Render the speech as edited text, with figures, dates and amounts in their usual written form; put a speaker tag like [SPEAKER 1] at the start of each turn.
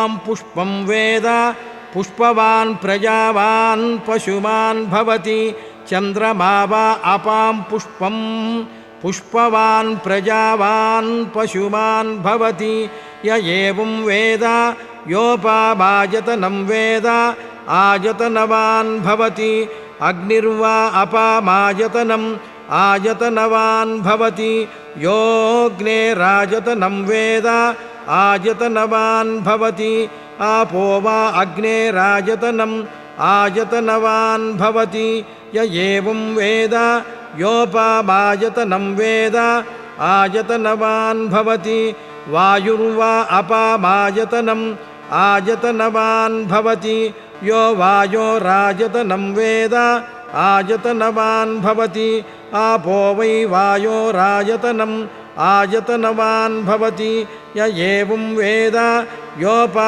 [SPEAKER 1] पुष्पं वेद पुष्पवान् प्रजावान् पशुमान् भवति चन्द्रमा वा अपां पुष्पं पुष्पवान् प्रजावान् पशुमान् भवति य एवं वेद योपामायतनं वेद आयतनवान् भवति अग्निर्वा अपामायतनम् आयतनवान् भवति योऽग्नेरायतनं वेद आयतनवान् भवति आपो वा अग्नेरायतनम् आयतनवान् भवति य एवं वेद योपामायतनं वेद आयतनवान् भवति वायुर्वा अपामायतनम् आयतनवान् भवति यो वायोरायतनं वेद आयतनवान् भवति आपो वै वायोरायतनम् आयतनवान् भवति य एवं वेद योपा